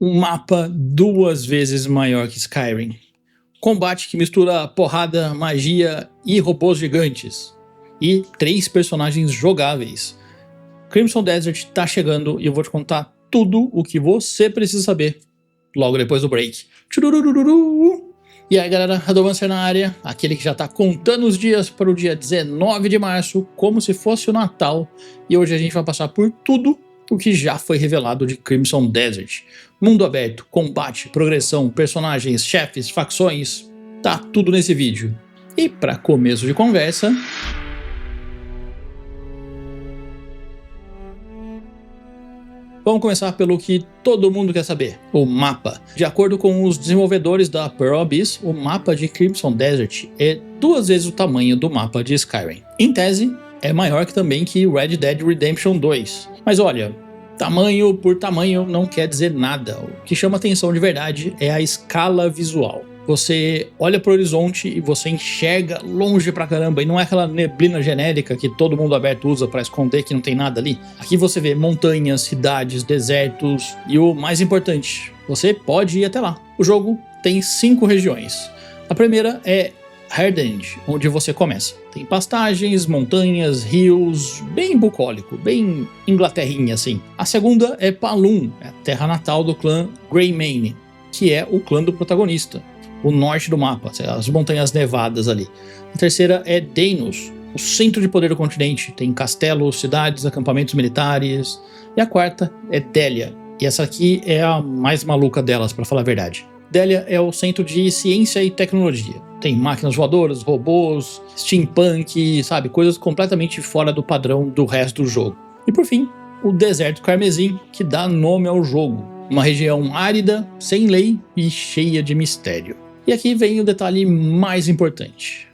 Um mapa 2 vezes maior que Skyrim. Combate que mistura porrada, magia e robôs gigantes. E 3 personagens jogáveis. Crimson Desert tá chegando e eu vou te contar tudo o que você precisa saber logo depois do break. Tchururururu. E aí galera, Radomancer na área, aquele que já tá contando os dias para o dia 19 de março, como se fosse o Natal. E hoje a gente vai passar por tudo o que já foi revelado de Crimson Desert. Mundo aberto, combate, progressão, personagens, chefes, facções, tá tudo nesse vídeo. E para começo de conversa, vamos começar pelo que todo mundo quer saber, o mapa. De acordo com os desenvolvedores da Pearl Abyss, o mapa de Crimson Desert é 2 vezes o tamanho do mapa de Skyrim. Em tese, é maior também que Red Dead Redemption 2. Mas olha, tamanho por tamanho não quer dizer nada. O que chama atenção de verdade é a escala visual. Você olha para o horizonte e você enxerga longe pra caramba, e não é aquela neblina genérica que todo mundo aberto usa para esconder que não tem nada ali. Aqui você vê montanhas, cidades, desertos e o mais importante, você pode ir até lá. O jogo tem 5 regiões. A primeira é Herdend, onde você começa. Tem pastagens, montanhas, rios, bem bucólico, bem Inglaterrinha assim. A segunda é Palum, a terra natal do clã Greymane, que é o clã do protagonista. O norte do mapa, as montanhas nevadas ali. A terceira é Deinos, o centro de poder do continente. Tem castelos, cidades, acampamentos militares. E a quarta é Delia. E essa aqui é a mais maluca delas, para falar a verdade. Delia é o centro de ciência e tecnologia. Tem máquinas voadoras, robôs, steampunk, sabe? Coisas completamente fora do padrão do resto do jogo. E por fim, o Deserto Carmesim, que dá nome ao jogo. Uma região árida, sem lei e cheia de mistério. E aqui vem o detalhe mais importante.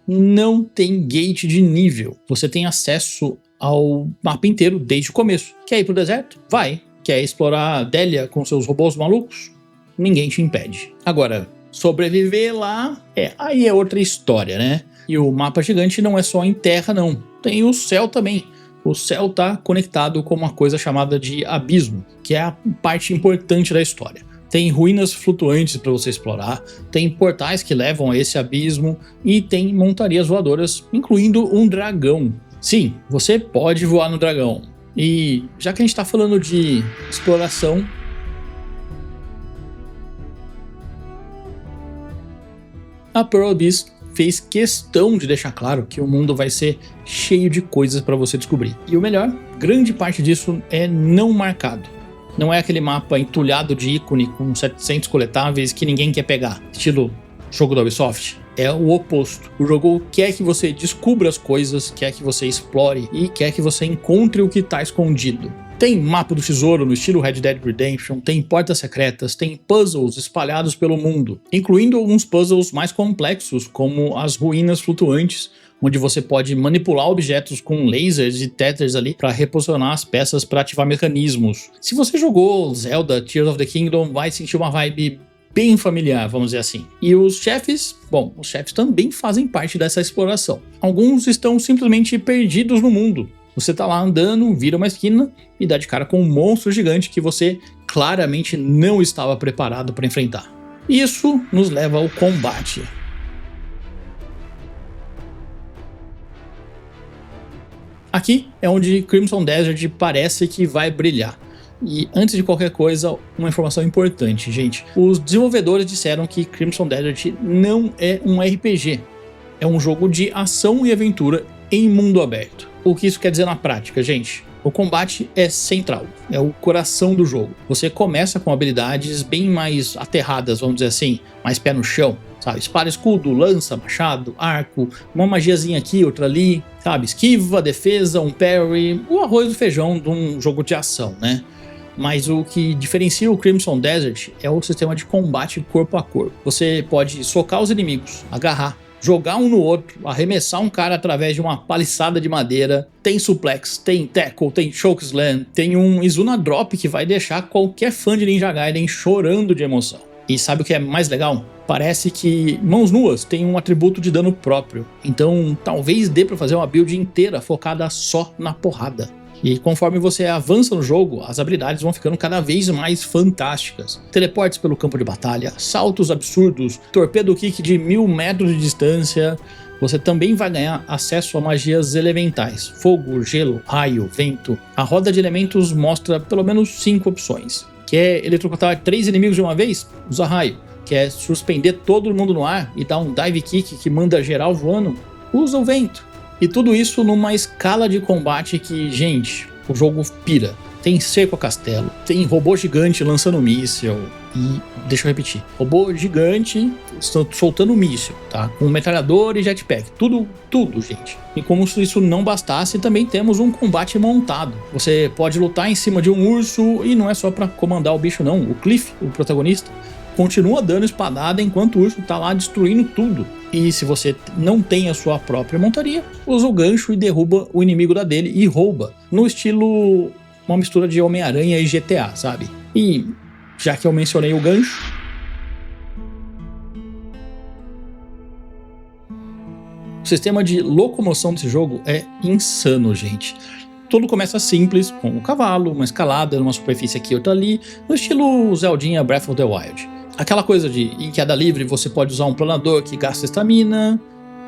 Não tem gate de nível. Você tem acesso ao mapa inteiro desde o começo. Quer ir pro deserto? Vai. Quer explorar Delia com seus robôs malucos? Ninguém te impede. Agora, sobreviver lá, aí é outra história, né? E o mapa gigante não é só em terra, não. Tem o céu também. O céu está conectado com uma coisa chamada de abismo, que é a parte importante da história. Tem ruínas flutuantes para você explorar, tem portais que levam a esse abismo e tem montarias voadoras, incluindo um dragão. Sim, você pode voar no dragão. E já que a gente está falando de exploração, a Pearl Abyss fez questão de deixar claro que o mundo vai ser cheio de coisas para você descobrir. E o melhor, grande parte disso é não marcado. Não é aquele mapa entulhado de ícone com 700 coletáveis que ninguém quer pegar, estilo jogo da Ubisoft. É o oposto. O jogo quer que você descubra as coisas, quer que você explore e quer que você encontre o que está escondido. Tem mapa do tesouro no estilo Red Dead Redemption, tem portas secretas, tem puzzles espalhados pelo mundo, incluindo alguns puzzles mais complexos, como as ruínas flutuantes, onde você pode manipular objetos com lasers e tethers ali para reposicionar as peças para ativar mecanismos. Se você jogou Zelda Tears of the Kingdom, vai sentir uma vibe bem familiar, vamos dizer assim. E os chefes, bom, os chefes também fazem parte dessa exploração. Alguns estão simplesmente perdidos no mundo. Você tá lá andando, vira uma esquina e dá de cara com um monstro gigante que você claramente não estava preparado para enfrentar. Isso nos leva ao combate. Aqui é onde Crimson Desert parece que vai brilhar. E antes de qualquer coisa, uma informação importante, gente. Os desenvolvedores disseram que Crimson Desert não é um RPG. É um jogo de ação e aventura em mundo aberto. O que isso quer dizer na prática, gente? O combate é central, é o coração do jogo. Você começa com habilidades bem mais aterradas, vamos dizer assim, mais pé no chão, sabe? Espada, escudo, lança, machado, arco, uma magiazinha aqui, outra ali, sabe? Esquiva, defesa, um parry, o arroz do feijão de um jogo de ação, né? Mas o que diferencia o Crimson Desert é o sistema de combate corpo a corpo. Você pode socar os inimigos, agarrar, jogar um no outro, arremessar um cara através de uma paliçada de madeira, tem suplex, tem tackle, tem chokeslam, tem um Izuna Drop que vai deixar qualquer fã de Ninja Gaiden chorando de emoção. E sabe o que é mais legal? Parece que mãos nuas tem um atributo de dano próprio, então talvez dê pra fazer uma build inteira focada só na porrada. E conforme você avança no jogo, as habilidades vão ficando cada vez mais fantásticas. Teleportes pelo campo de batalha, saltos absurdos, torpedo kick de 1000 metros de distância. Você também vai ganhar acesso a magias elementais: fogo, gelo, raio, vento. A roda de elementos mostra pelo menos 5 opções. Quer eletrocutar 3 inimigos de uma vez? Usa raio. Quer suspender todo mundo no ar e dar um dive kick que manda geral voando? Usa o vento. E tudo isso numa escala de combate que, gente, o jogo pira. Tem cerco a castelo, tem robô gigante lançando míssil e, deixa eu repetir, robô gigante soltando míssil, tá? Com metralhador e jetpack, tudo, gente. E como se isso não bastasse, também temos um combate montado. Você pode lutar em cima de um urso e não é só pra comandar o bicho não, o Cliff, o protagonista, continua dando espadada enquanto o urso tá lá destruindo tudo. E se você não tem a sua própria montaria, usa o gancho e derruba o inimigo da dele e rouba. No estilo, uma mistura de Homem-Aranha e GTA, sabe? E já que eu mencionei o gancho, o sistema de locomoção desse jogo é insano, gente. Tudo começa simples, com um cavalo, uma escalada numa superfície aqui e outra ali, no estilo Zeldinha Breath of the Wild. Aquela coisa de, em queda livre, você pode usar um planador que gasta estamina,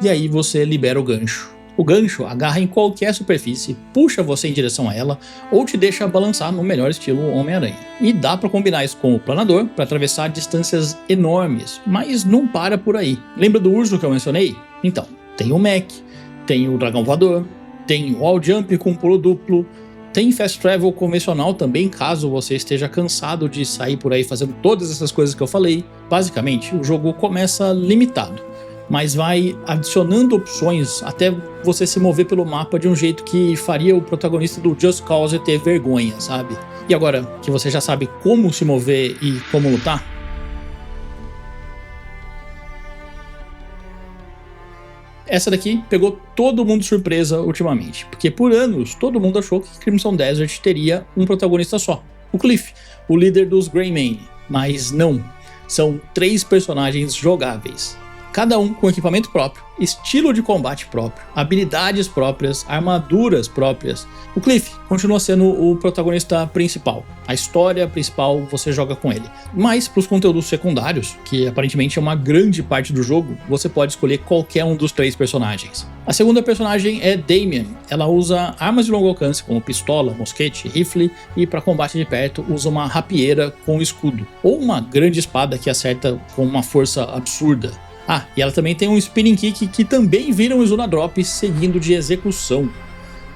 e aí você libera o gancho. O gancho agarra em qualquer superfície, puxa você em direção a ela, ou te deixa balançar no melhor estilo Homem-Aranha. E dá pra combinar isso com o planador para atravessar distâncias enormes, mas não para por aí. Lembra do urso que eu mencionei? Então, tem o mech, tem o dragão voador, tem o wall jump com pulo duplo, tem fast travel convencional também, caso você esteja cansado de sair por aí fazendo todas essas coisas que eu falei. Basicamente, o jogo começa limitado, mas vai adicionando opções até você se mover pelo mapa de um jeito que faria o protagonista do Just Cause ter vergonha, sabe? E agora que você já sabe como se mover e como lutar, essa daqui pegou todo mundo de surpresa ultimamente, porque por anos todo mundo achou que Crimson Desert teria um protagonista só, o Cliff, o líder dos Greymane, mas não, são 3 personagens jogáveis, cada um com equipamento próprio, estilo de combate próprio, habilidades próprias, armaduras próprias. O Cliff continua sendo o protagonista principal, a história principal você joga com ele, mas para os conteúdos secundários, que aparentemente é uma grande parte do jogo, você pode escolher qualquer um dos 3 personagens. A segunda personagem é Damien, ela usa armas de longo alcance como pistola, mosquete, rifle, e para combate de perto usa uma rapieira com escudo, ou uma grande espada que acerta com uma força absurda. Ah, e ela também tem um spinning kick que também vira um Izuna Drop seguindo de execução.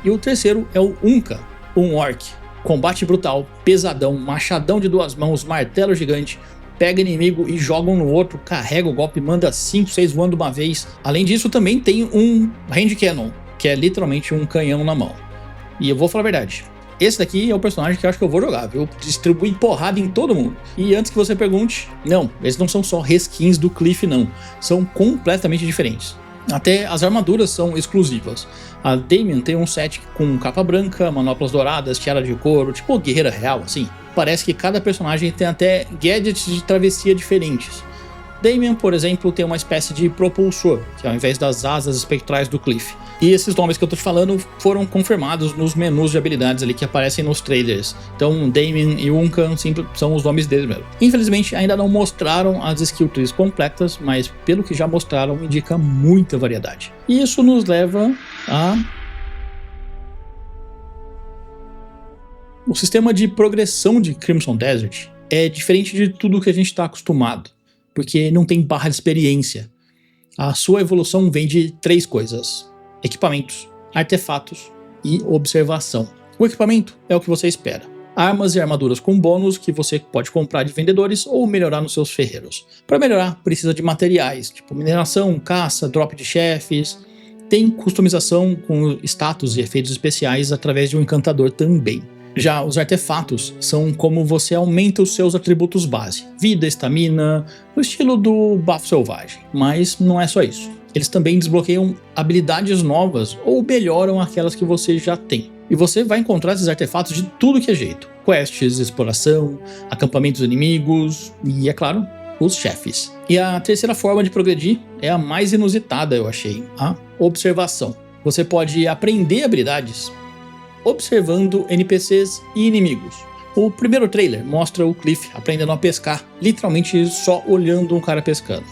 E o terceiro é o Unka, um orc. Combate brutal, pesadão, machadão de 2 mãos, martelo gigante, pega inimigo e joga um no outro, carrega o golpe, manda 5, 6 voando uma vez. Além disso também tem um hand cannon, que é literalmente um canhão na mão. E eu vou falar a verdade, esse daqui é o personagem que eu acho que eu vou jogar, viu? Distribui porrada em todo mundo. E antes que você pergunte, não, eles não são só reskins do Cliff não, são completamente diferentes. Até as armaduras são exclusivas. A Damien tem um set com capa branca, manoplas douradas, tiara de couro, tipo guerreira real assim. Parece que cada personagem tem até gadgets de travessia diferentes. Damien, por exemplo, tem uma espécie de propulsor, que ao invés das asas espectrais do Cliff. E esses nomes que eu tô te falando foram confirmados nos menus de habilidades ali que aparecem nos trailers. Então Damien e Unkan são os nomes deles mesmo. Infelizmente ainda não mostraram as skill trees completas, mas pelo que já mostraram indica muita variedade. E isso nos leva a... O sistema de progressão de Crimson Desert é diferente de tudo que a gente está acostumado, porque não tem barra de experiência. A sua evolução vem de 3 coisas: equipamentos, artefatos e observação. O equipamento é o que você espera: armas e armaduras com bônus que você pode comprar de vendedores ou melhorar nos seus ferreiros. Para melhorar, precisa de materiais, tipo mineração, caça, drop de chefes. Tem customização com status e efeitos especiais através de um encantador também. Já os artefatos são como você aumenta os seus atributos base, vida, estamina, no estilo do bafo selvagem, mas não é só isso. Eles também desbloqueiam habilidades novas ou melhoram aquelas que você já tem. E você vai encontrar esses artefatos de tudo que é jeito: quests, exploração, acampamentos inimigos e, é claro, os chefes. E a terceira forma de progredir é a mais inusitada, eu achei: a observação. Você pode aprender habilidades observando NPCs e inimigos. O primeiro trailer mostra o Cliff aprendendo a pescar, literalmente só olhando um cara pescando.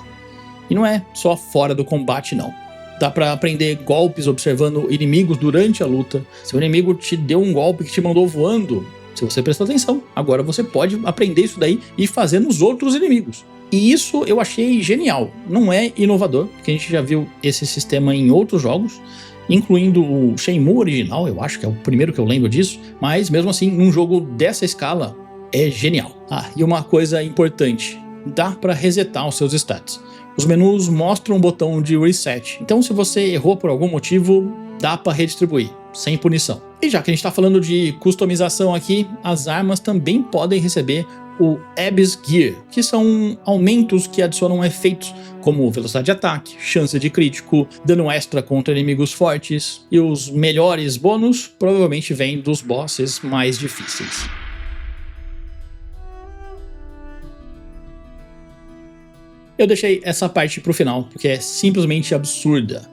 E não é só fora do combate não. Dá pra aprender golpes observando inimigos durante a luta. Se o inimigo te deu um golpe que te mandou voando, se você prestou atenção, agora você pode aprender isso daí e fazer nos outros inimigos. E isso eu achei genial. Não é inovador, porque a gente já viu esse sistema em outros jogos, incluindo o Shenmue original, eu acho que é o primeiro que eu lembro disso, mas mesmo assim, num jogo dessa escala, é genial. E uma coisa importante, dá para resetar os seus stats. Os menus mostram um botão de reset, então se você errou por algum motivo, dá para redistribuir, sem punição. E já que a gente está falando de customização aqui, as armas também podem receber o Abyss Gear, que são aumentos que adicionam efeitos como velocidade de ataque, chance de crítico, dano extra contra inimigos fortes, e os melhores bônus provavelmente vêm dos bosses mais difíceis. Eu deixei essa parte pro final, porque é simplesmente absurda.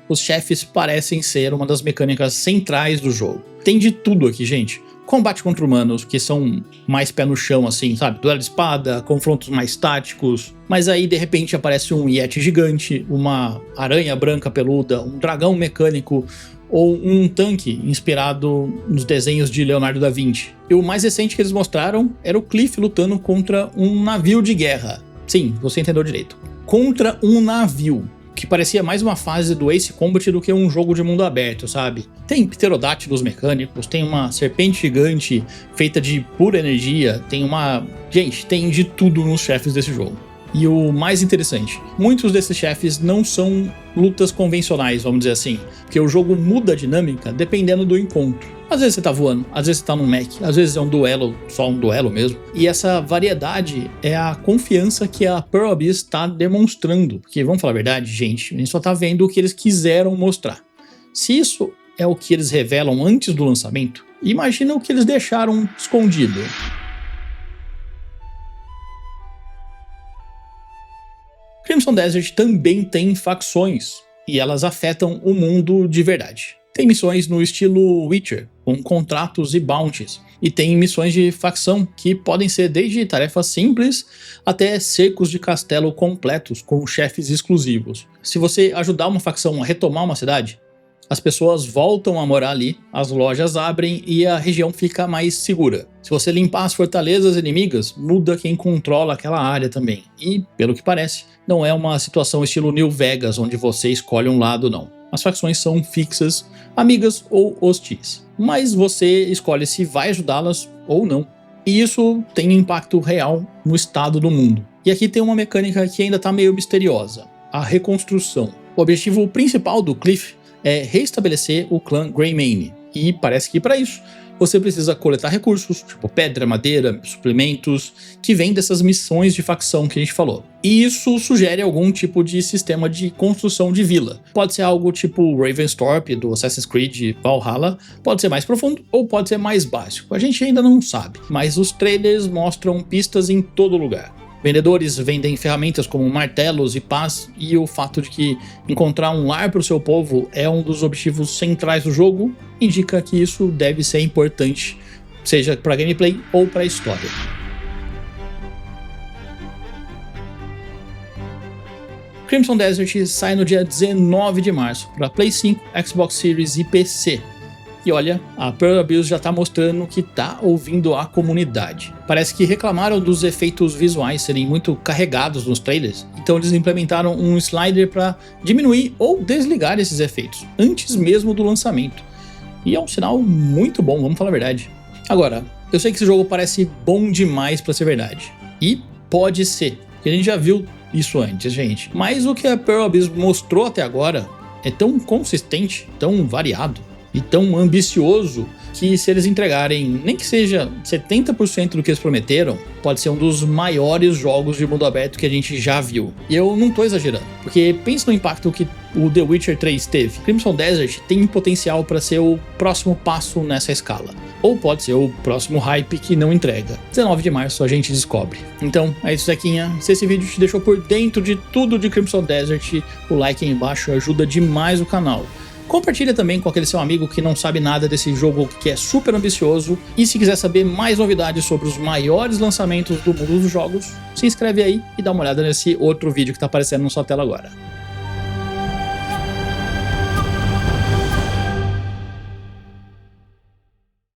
Os chefes parecem ser uma das mecânicas centrais do jogo. Tem de tudo aqui, gente. Combate contra humanos, que são mais pé no chão, assim, sabe? Duelo de espada, confrontos mais táticos. Mas aí, de repente, aparece um Yeti gigante, uma aranha branca peluda, um dragão mecânico ou um tanque inspirado nos desenhos de Leonardo da Vinci. E o mais recente que eles mostraram era o Cliff lutando contra um navio de guerra. Sim, você entendeu direito. Contra um navio, que parecia mais uma fase do Ace Combat do que um jogo de mundo aberto, sabe? Tem pterodátilos mecânicos, tem uma serpente gigante feita de pura energia, tem uma... Gente, tem de tudo nos chefes desse jogo. E o mais interessante, muitos desses chefes não são lutas convencionais, vamos dizer assim, porque o jogo muda a dinâmica dependendo do encontro. Às vezes você tá voando, às vezes você tá num mech, às vezes é um duelo, só um duelo mesmo. E essa variedade é a confiança que a Pearl Abyss está demonstrando. Porque, vamos falar a verdade, gente, a gente só tá vendo o que eles quiseram mostrar. Se isso é o que eles revelam antes do lançamento, imagina o que eles deixaram escondido. Crimson Desert também tem facções, e elas afetam o mundo de verdade. Tem missões no estilo Witcher, com contratos e bounties, e tem missões de facção que podem ser desde tarefas simples até cercos de castelo completos com chefes exclusivos. Se você ajudar uma facção a retomar uma cidade, as pessoas voltam a morar ali, as lojas abrem e a região fica mais segura. Se você limpar as fortalezas inimigas, muda quem controla aquela área também. E, pelo que parece, não é uma situação estilo New Vegas, onde você escolhe um lado não. As facções são fixas, amigas ou hostis, mas você escolhe se vai ajudá-las ou não. E isso tem impacto real no estado do mundo. E aqui tem uma mecânica que ainda está meio misteriosa, a reconstrução. O objetivo principal do Cliff é restabelecer o clã Greymane, e parece que para isso você precisa coletar recursos, tipo pedra, madeira, suplementos, que vêm dessas missões de facção que a gente falou. E isso sugere algum tipo de sistema de construção de vila. Pode ser algo tipo Ravensthorpe do Assassin's Creed Valhalla, pode ser mais profundo ou pode ser mais básico. A gente ainda não sabe, mas os trailers mostram pistas em todo lugar. Vendedores vendem ferramentas como martelos e pás, e o fato de que encontrar um lar para o seu povo é um dos objetivos centrais do jogo, indica que isso deve ser importante, seja para gameplay ou para a história. Crimson Desert sai no dia 19 de março para Play 5, Xbox Series e PC. E olha, a Pearl Abyss já tá mostrando que tá ouvindo a comunidade. Parece que reclamaram dos efeitos visuais serem muito carregados nos trailers, então eles implementaram um slider para diminuir ou desligar esses efeitos, antes mesmo do lançamento. E é um sinal muito bom, vamos falar a verdade. Agora, eu sei que esse jogo parece bom demais para ser verdade. E pode ser, porque a gente já viu isso antes, gente. Mas o que a Pearl Abyss mostrou até agora é tão consistente, tão variado e tão ambicioso que se eles entregarem nem que seja 70% do que eles prometeram, pode ser um dos maiores jogos de mundo aberto que a gente já viu. E eu não tô exagerando, porque pensa no impacto que o The Witcher 3 teve. Crimson Desert tem potencial para ser o próximo passo nessa escala, ou pode ser o próximo hype que não entrega. 19 de março a gente descobre. Então é isso, Zequinha. Se esse vídeo te deixou por dentro de tudo de Crimson Desert, o like aí embaixo ajuda demais o canal. Compartilha também com aquele seu amigo que não sabe nada desse jogo que é super ambicioso. E se quiser saber mais novidades sobre os maiores lançamentos do mundo dos jogos, se inscreve aí e dá uma olhada nesse outro vídeo que tá aparecendo na sua tela agora.